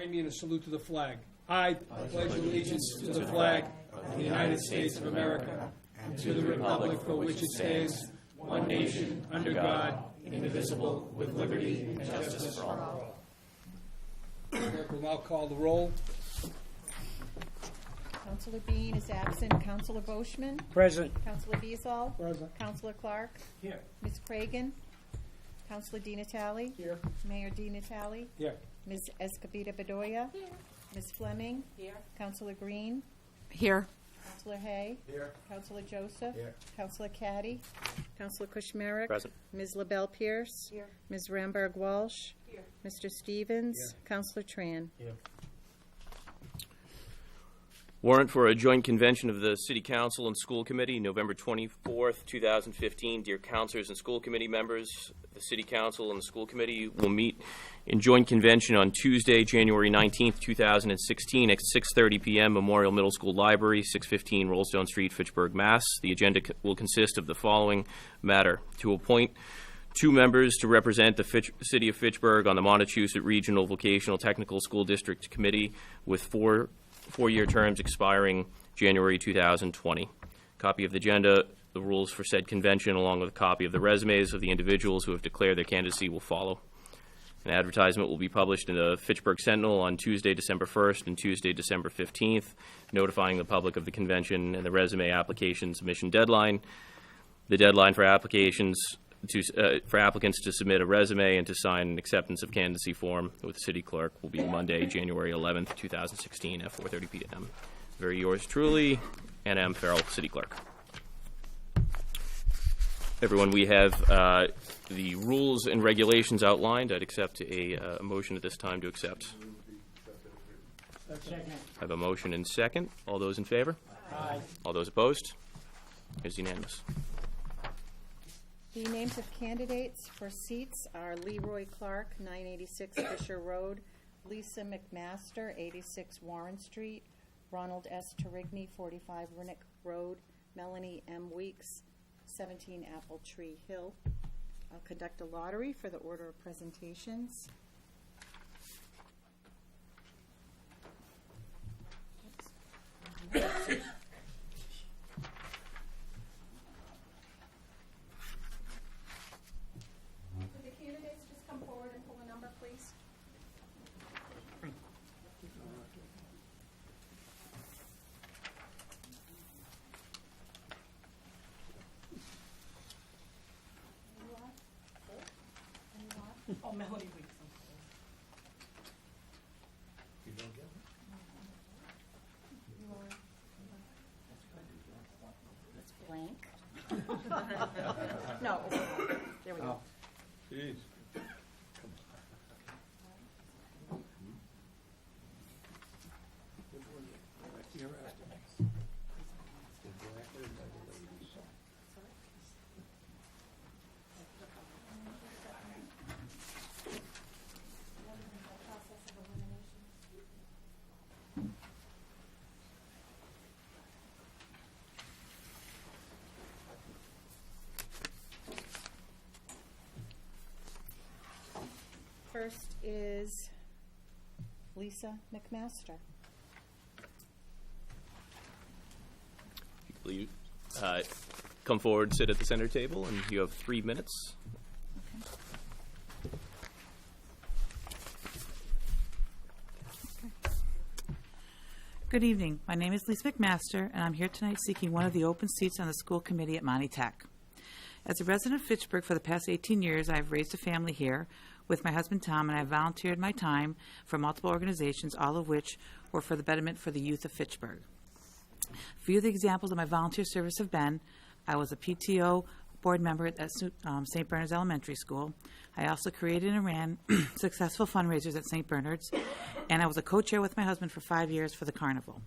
Join me in a salute to the flag. I pledge allegiance to the flag of the United States of America and to the republic for which it stands, one nation, under God, indivisible, with liberty and justice for all. Clerk will now call the roll. Councilor Bean is absent. Councilor Boschman? Present. Councilor Beazall? Present. Councilor Clark? Here. Ms. Cragen? Councilor Di Natale? Here. Mayor Di Natale? Here. Ms. Escobita Bedoya? Here. Ms. Fleming? Here. Councilor Green? Here. Councilor Hay? Here. Councilor Joseph? Here. Councilor Caddy? Councilor Kushmerek? Present. Ms. LaBelle Pierce? Here. Ms. Ramberg Walsh? Here. Mr. Stevens? Here. Councilor Tran? Here. Warrant for a joint convention of the City Council and School Committee, November 24th, 2015. Dear councilors and school committee members, the City Council and the School Committee will meet in joint convention on Tuesday, January 19th, 2016 at 6:30 p.m. Memorial Middle School Library, 615 Rollstone Street, Fitchburg, Mass. The agenda will consist of the following matter: to appoint 2 members to represent the City of Fitchburg on the Montechusett Regional Vocational Technical School District Committee with four-year terms expiring January 2020. Copy of the agenda, the rules for said convention, along with a copy of the resumes of the individuals who have declared their candidacy will follow. An advertisement will be published in the Fitchburg Sentinel on Tuesday, December 1st and Tuesday, December 15th, notifying the public of the convention and the resume application submission deadline. The deadline for applicants to submit a resume and to sign an acceptance of candidacy form with the city clerk will be Monday, January 11th, 2016 at 4:30 p.m. Very yours truly, Anna M. Farrell, City Clerk. Everyone, we have the rules and regulations outlined. I'd accept a motion at this time to accept. Second. I have a motion and second. All those in favor? Aye. All those opposed? It is unanimous. The names of candidates for seats are Leroy Clark, 986 Fisher Road, Lisa McMaster, 86 Warren Street, Ronald S. Terigny, 45 Renick Road, Melanie M. Weeks, 17 Apple Tree Hill. I'll conduct a lottery for the order of presentations. Could the candidates just come forward and pull a number, please? Oh, Melody Weeks. It's blank. No, it's blank. There we go. Jeez. First is Lisa McMaster. Will you come forward, sit at the center table, and you have 3 minutes. Good evening. My name is Lisa McMaster, and I'm here tonight seeking one of the open seats on the school committee at Monty Tech. As a resident of Fitchburg for the past 18 years, I've raised a family here with my husband Tom, and I've volunteered my time for multiple organizations, all of which were for the betterment for the youth of Fitchburg. A few of the examples of my volunteer service have been: I was a PTO board member at St. Bernard's Elementary School. I also created and ran successful fundraisers at St. Bernard's, and I was a co-chair with my husband for 5 years for the carnival.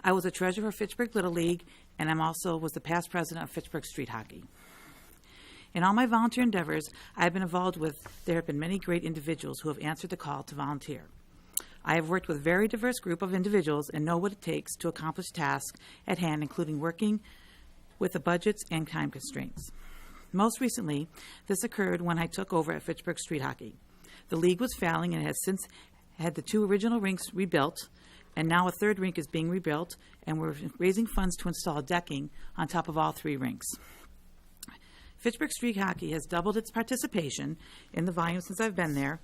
I was a treasurer for Fitchburg Little League, and I'm also was the past president of Fitchburg Street Hockey. In all my volunteer endeavors I've been involved with, there have been many great individuals who have answered the call to volunteer. I have worked with a very diverse group of individuals and know what it takes to accomplish tasks at hand, including working with the budgets and time constraints. Most recently, this occurred when I took over at Fitchburg Street Hockey. The league was failing and has since had the 2 original rinks rebuilt, and now a 3rd rink is being rebuilt, and we're raising funds to install decking on top of all 3 rinks. Fitchburg Street Hockey has doubled its participation in the volume since I've been there,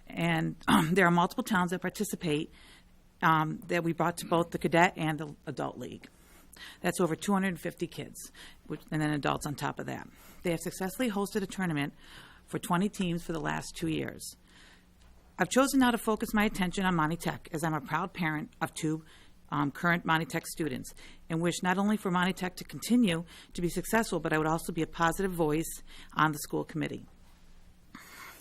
and there are multiple towns that participate that we brought to both the cadet and the adult league. That's over 250 kids, and then adults on top of that. They have successfully hosted a tournament for 20 teams for the last 2 years. I've chosen now to focus my attention on Monty Tech, as I'm a proud parent of 2 current Monty Tech students, and wish not only for Monty Tech to continue to be successful, but I would also be a positive voice on the school committee.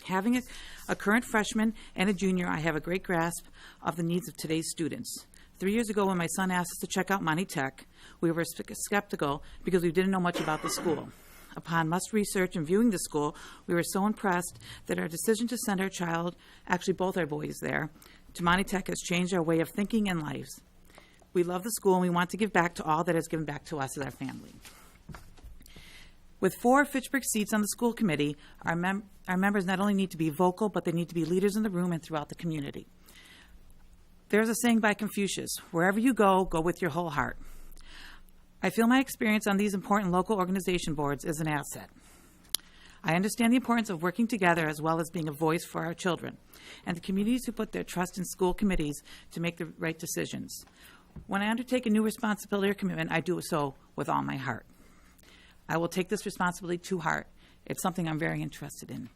Having a current freshman and a junior, I have a great grasp of the needs of today's students. 3 years ago, when my son asked us to check out Monty Tech, we were skeptical because we didn't know much about the school. Upon much research and viewing the school, we were so impressed that our decision to send our child, actually both our boys there, to Monty Tech has changed our way of thinking and lives. We love the school, and we want to give back to all that has given back to us as our family. With 4 Fitchburg seats on the school committee, our members not only need to be vocal, but they need to be leaders in the room and throughout the community. There's a saying by Confucius, wherever you go, go with your whole heart. I feel my experience on these important local organization boards is an asset. I understand the importance of working together as well as being a voice for our children and the communities who put their trust in school committees to make the right decisions. When I undertake a new responsibility or commitment, I do so with all my heart. I will take this responsibility to heart. It's something I'm very interested in.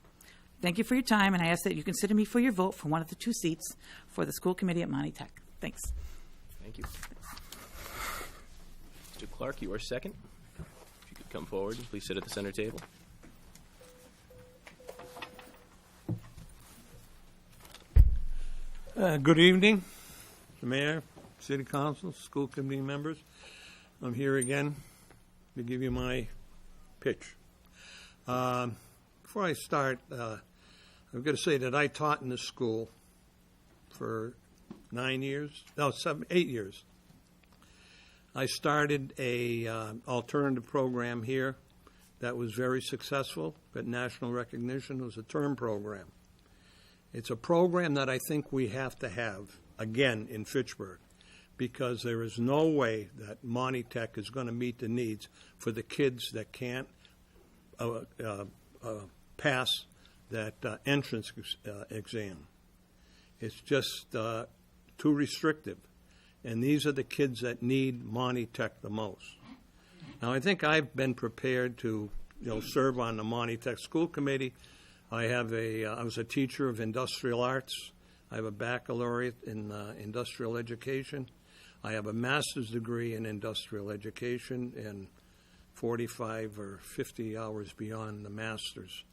Thank you for your time, and I ask that you consider me for your vote for one of the 2 seats for the school committee at Monty Tech. Thanks. Thank you. Mr. Clark, you are second. If you could come forward and please sit at the center table. Good evening, the Mayor, City Council, school committee members. I'm here again to give you my pitch. Before I start, I've got to say that I taught in this school for 8 years. I started a alternative program here that was very successful, got national recognition. It was a term program. It's a program that I think we have to have, again, in Fitchburg, because there is no way that Monty Tech is going to meet the needs for the kids that can't pass that entrance exam. It's just too restrictive. And these are the kids that need Monty Tech the most. Now, I think I've been prepared to, serve on the Monty Tech School Committee. I was a teacher of industrial arts. I have a baccalaureate in industrial education. I have a master's degree in industrial education and 45 or 50 hours beyond the master's.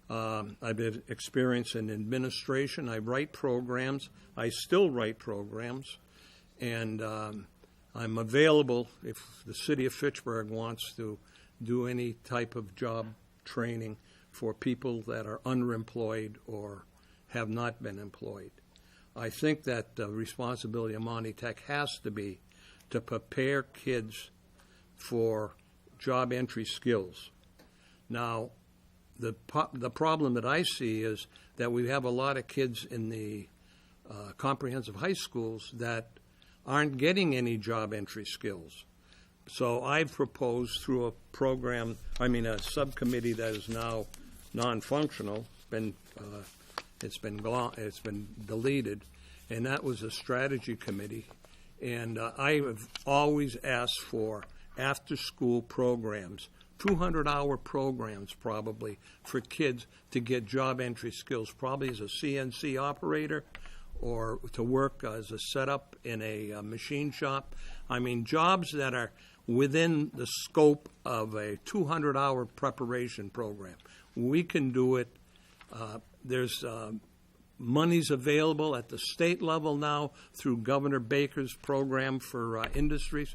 I've had experience in administration. I write programs. I still write programs. And I'm available if the city of Fitchburg wants to do any type of job training for people that are underemployed or have not been employed. I think that the responsibility of Monty Tech has to be to prepare kids for job entry skills. Now, the problem that I see is that we have a lot of kids in the comprehensive high schools that aren't getting any job entry skills. So I've proposed through a subcommittee that is now non-functional, it's been deleted, and that was a strategy committee. And I have always asked for after-school programs, 200-hour programs probably, for kids to get job entry skills, probably as a CNC operator or to work as a setup in a machine shop. I mean, jobs that are within the scope of a 200-hour preparation program. We can do it. There's monies available at the state level now through Governor Baker's program for industries.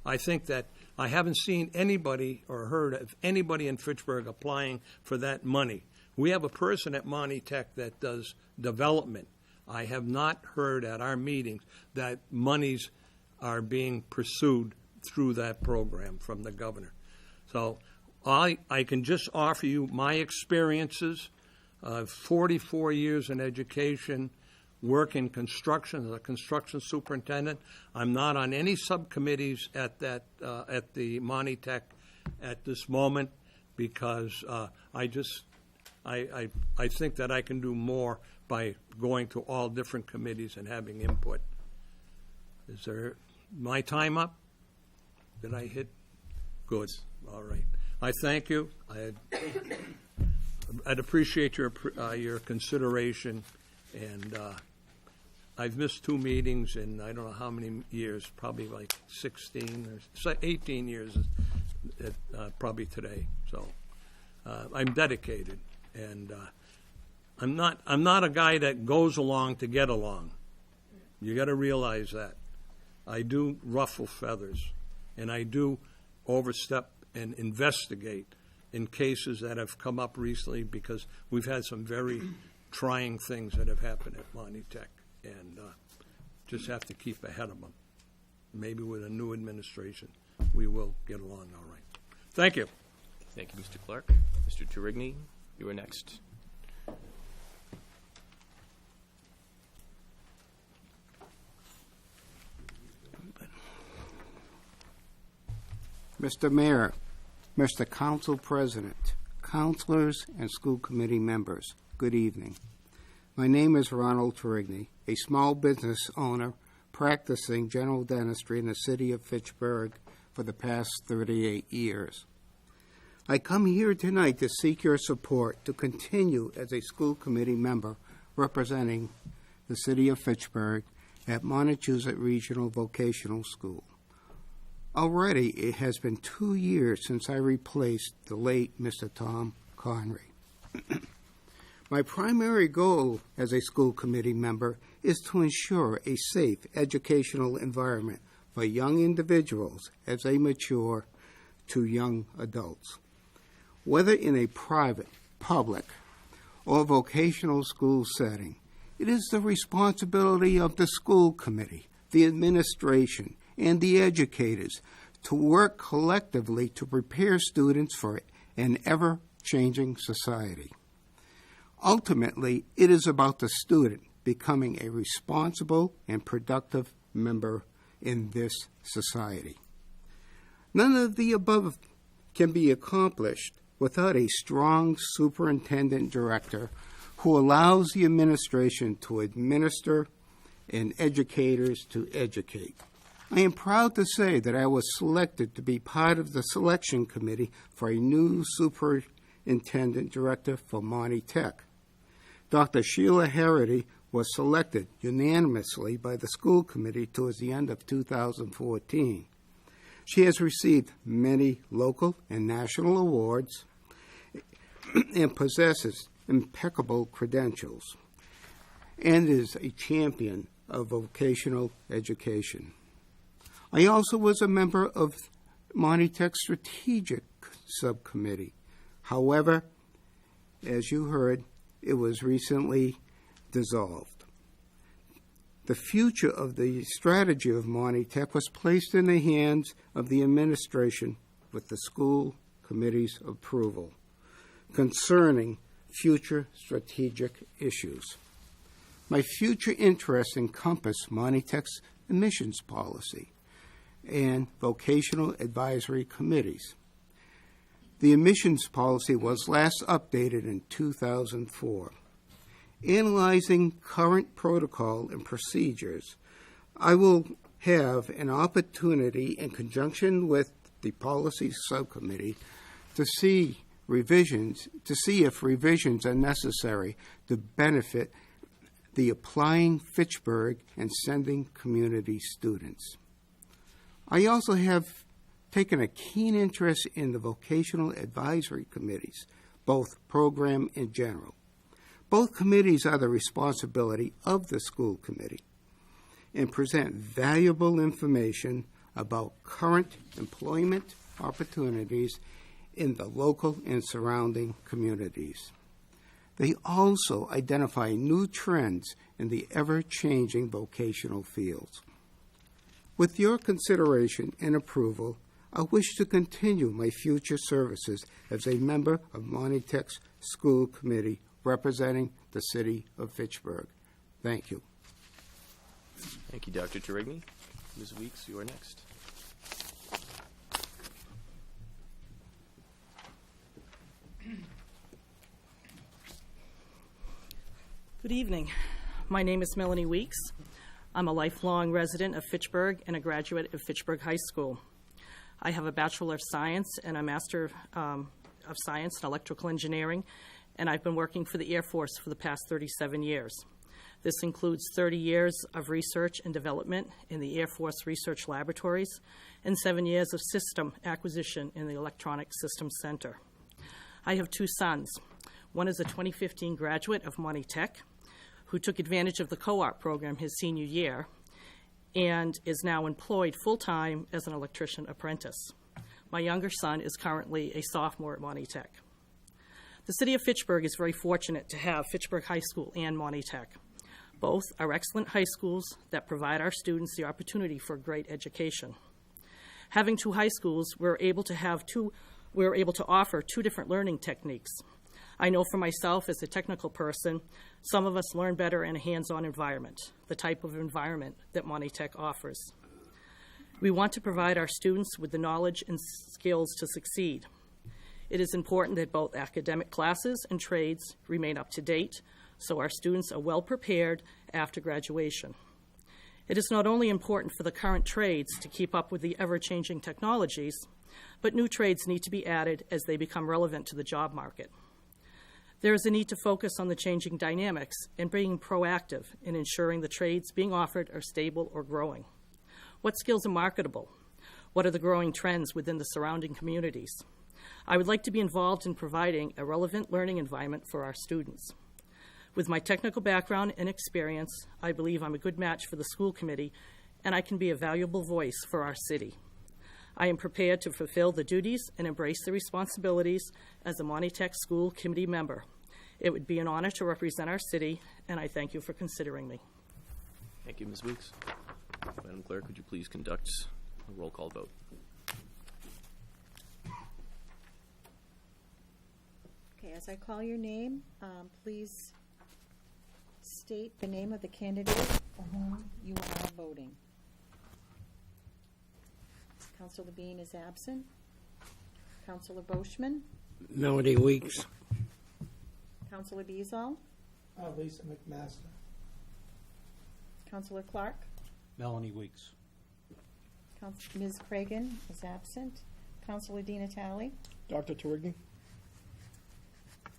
I think that I haven't seen anybody or heard of anybody in Fitchburg applying for that money. We have a person at Monty Tech that does development. I have not heard at our meetings that monies are being pursued through that program from the governor. So I can just offer you my experiences. 44 years in education, work in construction as a construction superintendent. I'm not on any subcommittees at the Monty Tech at this moment because I think that I can do more by going to all different committees and having input. Is there my time up? Did I hit? Good. All right. I thank you. I'd appreciate your consideration, and I've missed 2 meetings in I don't know how many years, probably like 16 or 18 years, probably today. So I'm dedicated, and I'm not a guy that goes along to get along. You got to realize that. I do ruffle feathers, and I do overstep and investigate in cases that have come up recently because we've had some very trying things that have happened at Monty Tech, and just have to keep ahead of them. Maybe with a new administration, we will get along all right. Thank you. Thank you, Mr. Clark. Mr. Turigny, you are next. Mr. Mayor, Mr. Council President, councilors, and school committee members, good evening. My name is Ronald Turigny, a small business owner practicing general dentistry in the city of Fitchburg for the past 38 years. I come here tonight to seek your support to continue as a school committee member representing the city of Fitchburg at Montechusett Regional Vocational School. Already, it has been 2 years since I replaced the late Mr. Tom Conry. My primary goal as a school committee member is to ensure a safe educational environment for young individuals as they mature to young adults. Whether in a private, public, or vocational school setting, it is the responsibility of the school committee, the administration, and the educators to work collectively to prepare students for an ever-changing society. Ultimately, it is about the student becoming a responsible and productive member in this society. None of the above can be accomplished without a strong superintendent director who allows the administration to administer and educators to educate. I am proud to say that I was selected to be part of the selection committee for a new superintendent director for Monty Tech. Dr. Sheila Harity was selected unanimously by the school committee towards the end of 2014. She has received many local and national awards and possesses impeccable credentials and is a champion of vocational education. I also was a member of Monty Tech's strategic subcommittee. However, as you heard, it was recently dissolved. The future of the strategy of Monty Tech was placed in the hands of the administration with the school committee's approval concerning future strategic issues. My future interests encompass Monty Tech's admissions policy and vocational advisory committees. The admissions policy was last updated in 2004. Analyzing current protocol and procedures, I will have an opportunity in conjunction with the policy subcommittee to see if revisions are necessary to benefit the applying Fitchburg and sending community students. I also have taken a keen interest in the vocational advisory committees, both program and general. Both committees are the responsibility of the school committee and present valuable information about current employment opportunities in the local and surrounding communities. They also identify new trends in the ever-changing vocational fields. With your consideration and approval, I wish to continue my future services as a member of Monty Tech's school committee representing the city of Fitchburg. Thank you. Thank you, Dr. Terigny. Ms. Weeks, you are next. Good evening. My name is Melanie Weeks. I'm a lifelong resident of Fitchburg and a graduate of Fitchburg High School. I have a Bachelor of Science and a Master of Science in Electrical Engineering, and I've been working for the Air Force for the past 37 years. This includes 30 years of research and development in the Air Force Research Laboratories and 7 years of system acquisition in the Electronic Systems Center. I have 2 sons. One is a 2015 graduate of Monty Tech, who took advantage of the co-op program his senior year and is now employed full-time as an electrician apprentice. My younger son is currently a sophomore at Monty Tech. The city of Fitchburg is very fortunate to have Fitchburg High School and Monty Tech. Both are excellent high schools that provide our students the opportunity for great education. Having 2 high schools, we're able to offer 2 different learning techniques. I know for myself as a technical person, some of us learn better in a hands-on environment, the type of environment that Monty Tech offers. We want to provide our students with the knowledge and skills to succeed. It is important that both academic classes and trades remain up to date, so our students are well prepared after graduation. It is not only important for the current trades to keep up with the ever-changing technologies, but new trades need to be added as they become relevant to the job market. There is a need to focus on the changing dynamics and being proactive in ensuring the trades being offered are stable or growing. What skills are marketable? What are the growing trends within the surrounding communities? I would like to be involved in providing a relevant learning environment for our students. With my technical background and experience, I believe I'm a good match for the school committee, and I can be a valuable voice for our city. I am prepared to fulfill the duties and embrace the responsibilities as a Monty Tech School Committee member. It would be an honor to represent our city, and I thank you for considering me. Thank you, Ms. Weeks. Madam Clerk, would you please conduct a roll call vote? Okay, as I call your name, please state the name of the candidate for whom you are voting. Councilor Bean is absent. Councilor Boschman. Melody Weeks. Councilor Beazall. Lisa McMaster. Councilor Clark. Melanie Weeks. Ms. Cragen is absent. Councilor Di Natale. Dr. Terigny.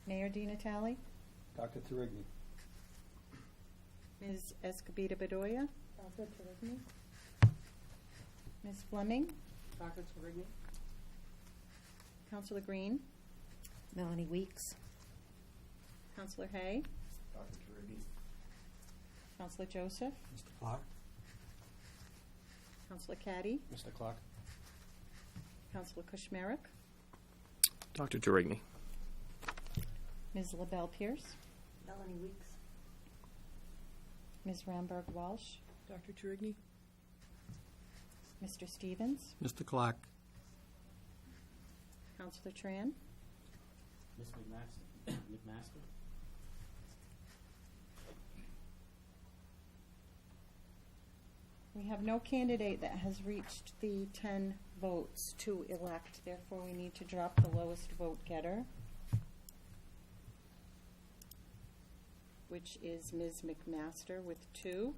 Mayor Di Natale. Dr. Terigny. Ms. Escobedo Bedoya. Dr. Terigny. Ms. Fleming. Dr. Terigny. Councilor Green. Melanie Weeks. Councilor Hay. Dr. Terigny. Councilor Joseph. Mr. Clark. Councilor Caddy. Mr. Clark. Councilor Kushmerek. Dr. Terigny. Ms. LaBelle Pierce. Melanie Weeks. Ms. Ramberg Walsh. Dr. Terigny. Mr. Stevens. Mr. Clark. Councilor Tran. Ms. McMaster. We have no candidate that has reached the 10 votes to elect. Therefore, we need to drop the lowest vote getter, which is Ms. McMaster with 2.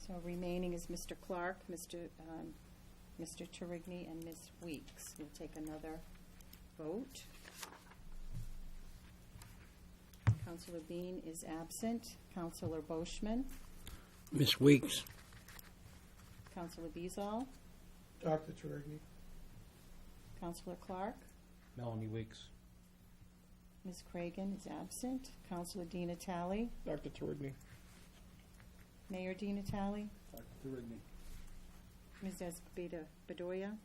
So remaining is Mr. Clark, Mr. Terigny, and Ms. Weeks. We'll take another vote. Councilor Bean is absent. Councilor Boschman. Miss Weeks. Councilor Beazall. Dr. Terigny. Councilor Clark. Melanie Weeks. Ms. Cragen is absent. Councilor Di Natale. Dr. Terigny. Mayor Di Natale. Dr. Terigny. Ms. Escobedo Bedoya.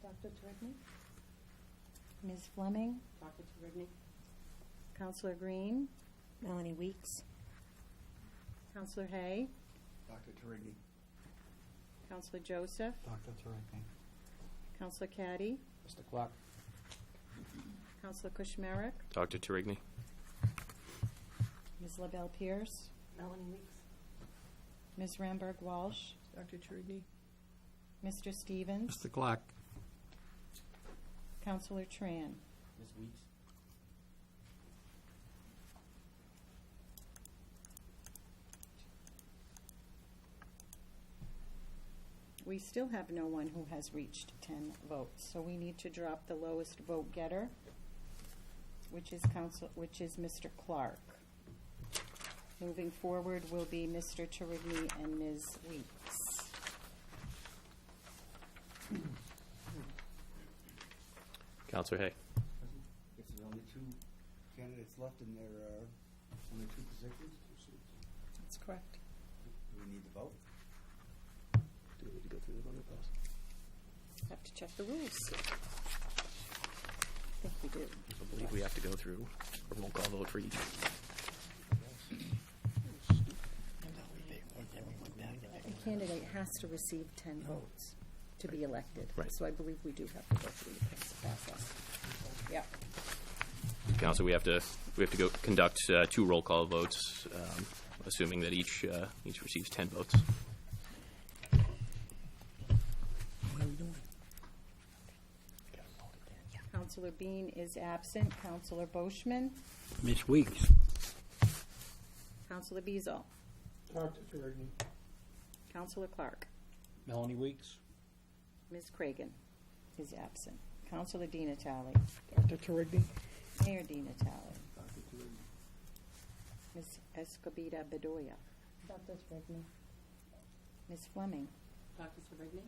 Dr. Terigny. Ms. Fleming. Dr. Terigny. Councilor Green. Melanie Weeks. Councilor Hay. Dr. Terigny. Councilor Joseph. Dr. Terigny. Councilor Caddy. Mr. Clark. Counselor Kushmerek, Dr. Terigny. Ms. LaBelle Pierce, Melanie Weeks. Ms. Ramberg Walsh, Dr. Trigny? Mr. Stevens, Mr. Clark. Counselor Tran. Ms. Weeks. We still have no one who has reached 10 votes, so we need to drop the lowest vote getter, which is Mr. Clark. Moving forward will be Mr. Terigny and Ms. Weeks. Counselor Hay. If there's only two candidates left and there are only two positions, That's correct. do we need to vote? Do we need to go through the voting process? Have to check the rules. I think we do. I believe we have to go through a roll call vote for each. A candidate has to receive 10 votes to be elected. Right. So I believe we do have to go through the process. Yeah. Council, we have to go conduct two roll call votes, assuming that each receives 10 votes. Counselor Bean is absent. Counselor Boishman. Ms. Weeks. Counselor Beazle. Dr. Trigny? Counselor Clark. Melanie Weeks. Ms. Cragen is absent. Counselor Di Natale. Dr. Trigny? Mayor Di Natale. Dr. Terigny. Ms. Escobita Bedoya. Dr. Trigny. Ms. Fleming. Dr. Trigny.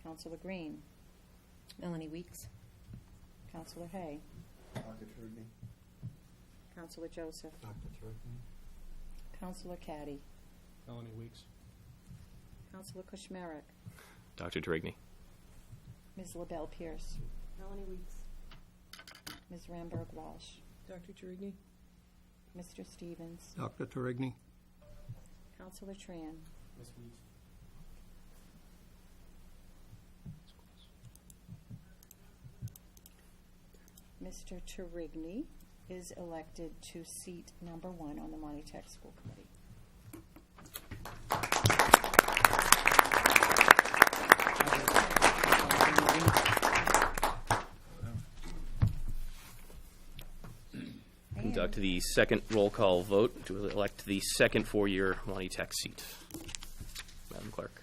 Counselor Green. Melanie Weeks. Counselor Hay. Dr. Terigny. Counselor Joseph. Dr. Terigny. Counselor Caddy. Melanie Weeks. Counselor Kushmerek. Dr. Terigny. Ms. LaBelle Pierce. Melanie Weeks. Ms. Ramberg Walsh. Dr. Trigny? Mr. Stevens. Dr. Terigny. Counselor Tran. Ms. Weeks. Mr. Terigny is elected to seat number 1 on the Monty Tech School Committee. Conduct the second roll call vote to elect the second four-year Monty Tech seat. Madam Clerk.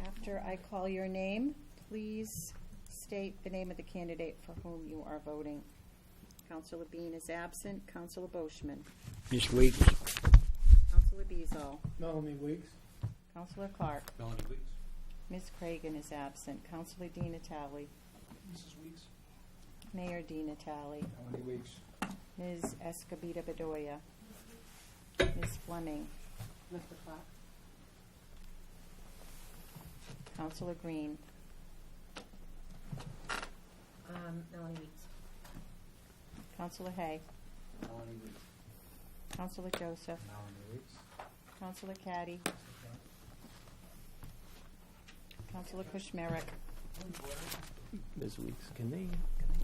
After I call your name, please state the name of the candidate for whom you are voting. Counselor Bean is absent. Counselor Boishman. Ms. Weeks. Counselor Beazle. Melanie Weeks? Counselor Clark. Melanie Weeks. Ms. Cragen is absent. Counselor Di Natale. Mrs. Weeks. Mayor Di Natale. Melanie Weeks. Ms. Escobita Bedoya. Ms. Fleming. Mr. Clark. Counselor Green. Melanie Weeks. Counselor Hay. Melanie Weeks. Counselor Joseph. Melanie Weeks. Counselor Caddy. Counselor Kushmerek. Ms. Weeks, can they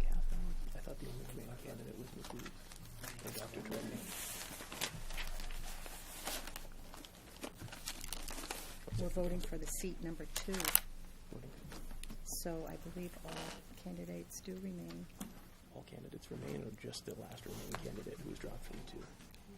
cast them? I thought the only remaining candidate was Ms. Weeks and Dr. Terigny. We're voting for the seat number 2. So I believe all candidates do remain, All candidates remain, or just the last remaining candidate who was dropped from the two?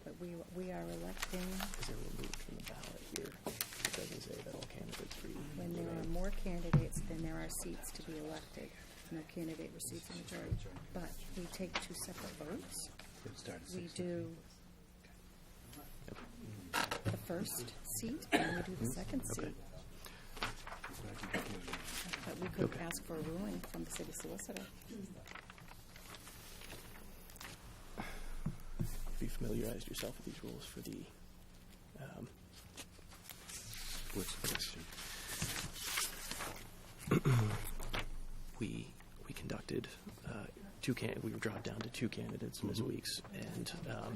but we are electing Is there removed from the ballot here? It doesn't say that all candidates when there are more candidates than there are seats to be elected. No candidate receives a majority. But we take 2 separate votes. We do the first seat and we do the second seat. But we could ask for a ruling from the city solicitor. Have you familiarized yourself with these rules for the what's the question? We conducted we were dropped down to 2 candidates, Ms. Weeks and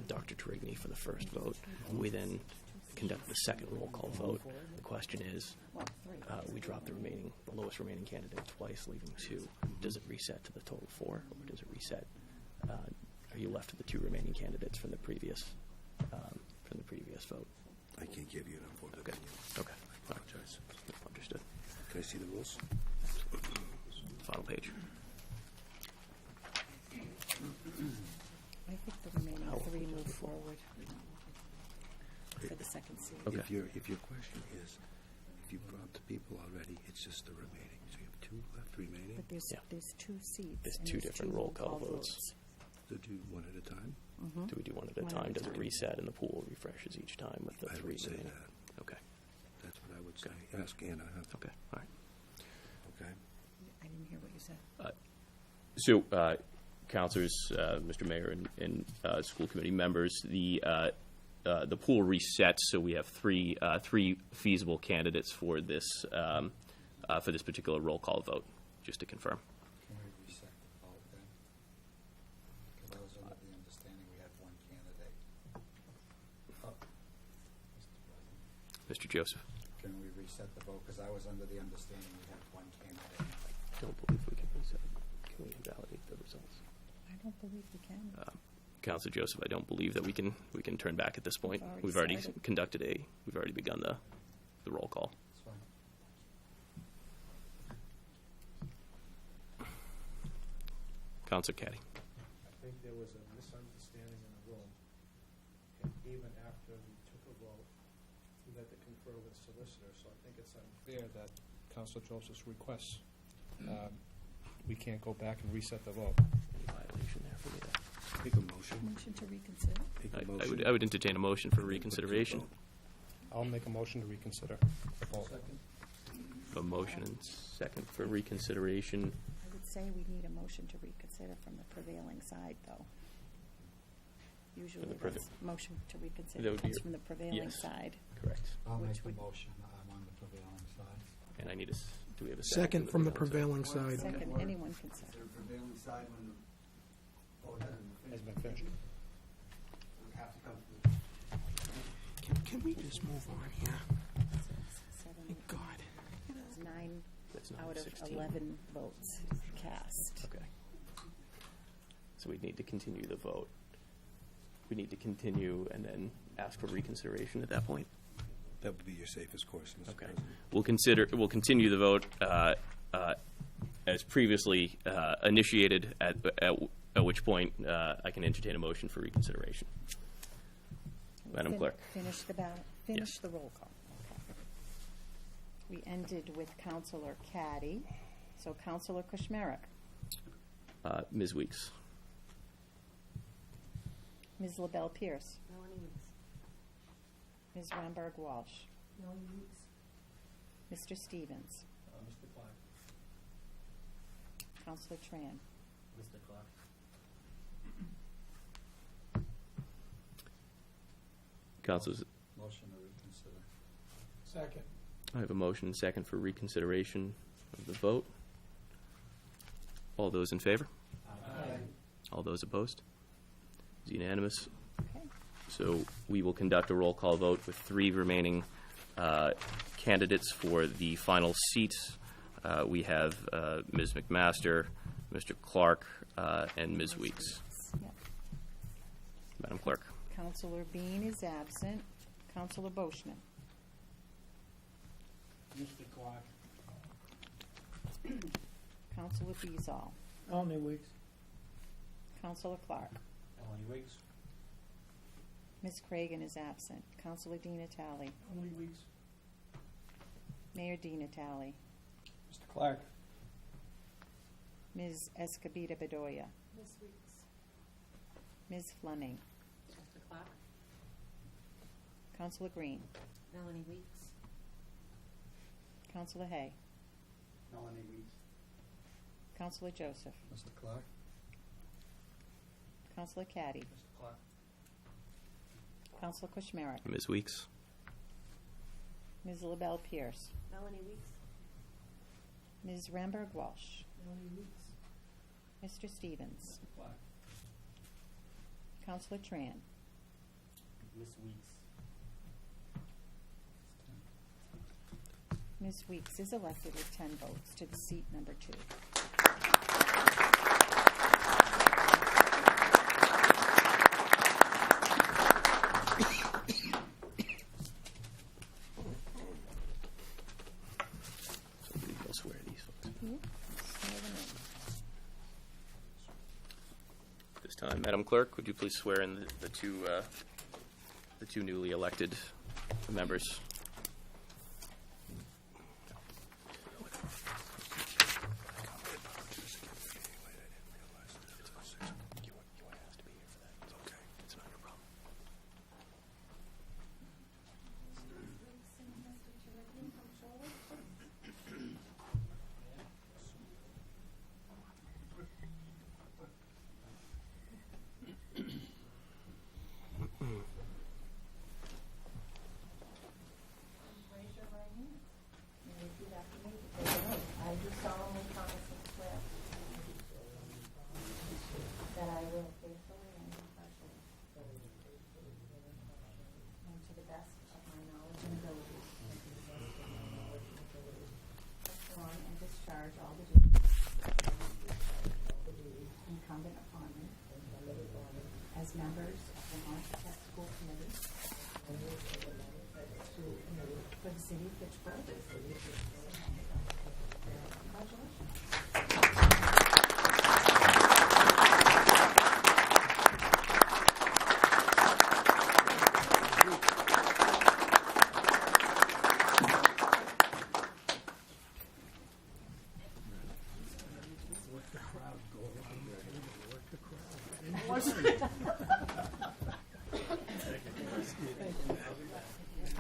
Dr. Terigny for the first vote. We then conducted a second roll call vote. The question is, we dropped the lowest remaining candidate twice, leaving 2. Does it reset to the total 4, or does it reset? Are you left with the 2 remaining candidates from the previous vote? I can't give you an informed Okay. opinion. Okay. I apologize. Understood. Can I see the rules? Final page. I think the remaining 3 move forward for the second seat. Okay. If your question is, if you brought the people already, it's just the remaining. So you have 2 left remaining. But there's 2 seats. There's and 2 different roll call votes. So do one at a time? Do we do one at a One time? at a Does it time. reset and the pool refreshes each time with the I 3 would say remaining? that. Okay. That's what I would say. Ask Anna. Okay. All right. Okay. I didn't hear what you said. So, councilors, Mr. Mayor, and school committee members, the pool resets. So we have three feasible candidates for this particular roll call vote. Just to confirm. Can we reset the vote then? Because I was under the understanding we had 1 candidate. Oh, Mr. President, Mr. Joseph. can we reset the vote? Because I was under the understanding we had 1 candidate. I don't believe we can reset. Can we invalidate the results? I don't believe we can. Councilor Joseph, I don't believe that we can turn back at this point. We've already started. We've already begun the roll call. That's fine. Councilor Caddy. I think there was a misunderstanding in the room, and even after we took a vote, we had to confer with the solicitor, so I think it's unfair that Councilor Joseph's requests, we can't go back and reset the vote. Any violation there for me to Make a motion. Motion to reconsider? Make a I motion. would entertain a motion for reconsideration. I'll make a motion to reconsider the vote. A motion and second for reconsideration. I would say we need a motion to reconsider from the prevailing side, though. Usually From the preva- that's motion to That reconsider would be comes your- from the prevailing yes. side. Correct. I'll Which make the would- motion. I'm on the prevailing side. And I need do we have a Second from the prevailing prevailing side. Second, anyone can Is second. there a prevailing side when the vote hasn't Has been been finished. We have to come to Can we just move on here? 7, God. 9 That's not out of 16. 11 votes cast. Okay. So we need to continue the vote. We need to continue and then ask for reconsideration at that point. That would be your safest course, Mr. Okay. President. We'll continue the vote as previously initiated, at which point I can entertain a motion for reconsideration. Madam Clerk. Finish the ballot, finish Yes. the roll call. Okay. We ended with Counselor Caddy, so Counselor Kushmerek, Ms. Weeks. Ms. LaBelle Pierce, Melanie Weeks. Ms. Ramberg Walsh, Melanie Weeks. Mr. Stevens, Mr. Clark. Counselor Tran, Mr. Clark. Councilors, Motion to reconsider. Second. I have a motion and second for reconsideration of the vote. All those in favor? Aye. All those opposed? It's unanimous. okay. So we will conduct a roll call vote with 3 remaining candidates for the final seats. We have Ms. McMaster, Mr. Clark, and Ms. Weeks. Yep. Madam Clerk. Counselor Bean is absent. Counselor Boishman, Mr. Clark. Counselor Beazall, Melanie Weeks. Counselor Clark, Melanie Weeks. Ms. Cragen is absent. Counselor Di Natale, Melanie Weeks. Mayor Di Natale, Mr. Clark. Ms. Escobita Bedoya, Ms. Weeks. Ms. Fleming, Mr. Clark. Counselor Green, Melanie Weeks. Counselor Hay, Melanie Weeks. Counselor Joseph, Mr. Clark. Counselor Caddy, Mr. Clark. Counselor Kushmerek, Ms. Weeks. Ms. LaBelle Pierce, Melanie Weeks. Ms. Ramberg Walsh, Melanie Weeks. Mr. Stevens, Mr. Clark. Counselor Tran, Ms. Weeks. Ms. Weeks is elected with 10 votes to the seat number 2. I'll swear these folks. Swear them in. This time, Madam Clerk, would you please swear in the two newly elected members? Raise your right hand and repeat after me to take an oath. I do solemnly promise and swear that I will faithfully and impartially, and to the best of my knowledge and ability, perform and discharge all the duties incumbent upon me as members of the Monty Tech School Committee for the city of Fitchburg. Congratulations.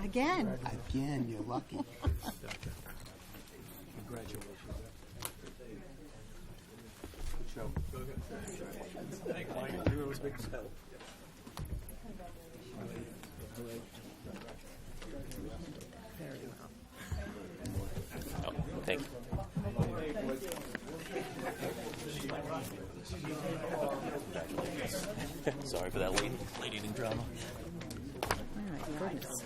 Again. Again, you're lucky. Oh, thank you. Sorry for that late drama. My goodness.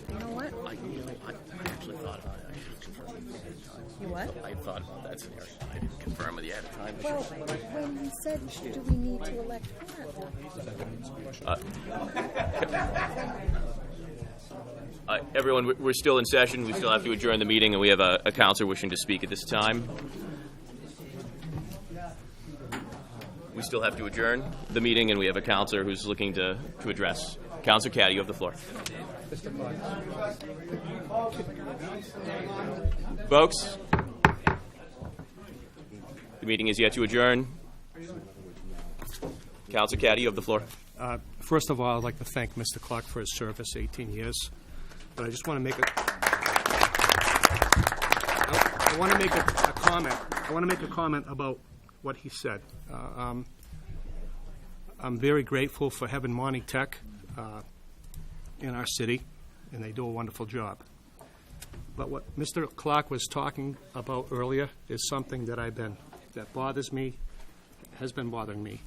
You know what? I actually thought about it. You what? I thought about that scenario. I didn't confirm with you at the time. Well, when we said, do we need to elect Clark? Everyone, we're still in session. We still have to adjourn the meeting, and we have a counselor wishing to speak at this time. We still have to adjourn the meeting, and we have a counselor who's looking to address. Counselor Caddy, you have the floor. Folks, the meeting is yet to adjourn. Counselor Caddy, you have the floor. First of all, I'd like to thank Mr. Clark for his service, 18 years. But I just want to make I want to make a comment. I want to make a comment about what he said. I'm very grateful for having Monty Tech in our city, and they do a wonderful job. But what Mr. Clark was talking about earlier is something that bothers me, has been bothering me.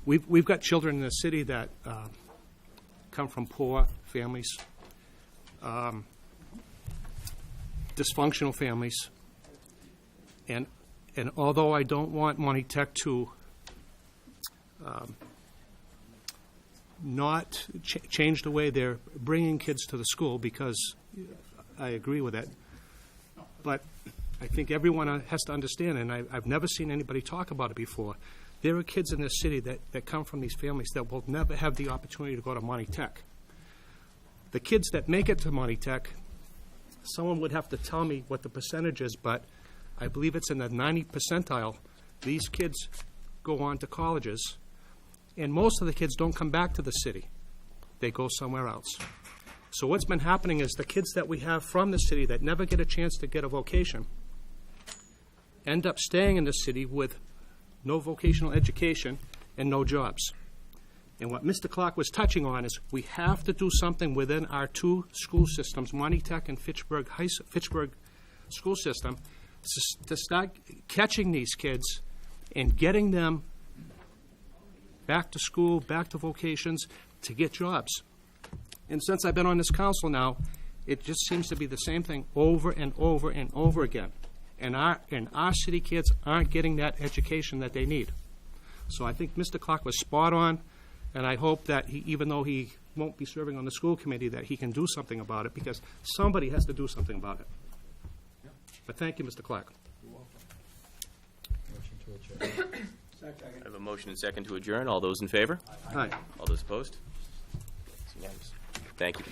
We've got children in the city that come from poor families, dysfunctional families, and although I don't want Monty Tech to not change the way they're bringing kids to the school, because I agree with it, but I think everyone has to understand, and I've never seen anybody talk about it before, there are kids in this city that come from these families that will never have the opportunity to go to Monty Tech. The kids that make it to Monty Tech, someone would have to tell me what the percentage is, but I believe it's in the 90th percentile. These kids go on to colleges, and most of the kids don't come back to the city. They go somewhere else. So what's been happening is the kids that we have from the city that never get a chance to get a vocation end up staying in the city with no vocational education and no jobs. And what Mr. Clark was touching on is we have to do something within our two school systems, Monty Tech and Fitchburg school system, to start catching these kids and getting them back to school, back to vocations, to get jobs. And since I've been on this council now, It just seems to be the same thing over and over and over again. And our city kids aren't getting that education that they need. So I think Mr. Clark was spot on, and I hope that he, even though he won't be serving on the school committee, that he can do something about it, because somebody has to do something about it. But thank you, Mr. Clark. Motion to adjourn. I have a motion and second to adjourn. All those in favor? Aye. All those opposed? It's unanimous. Thank you.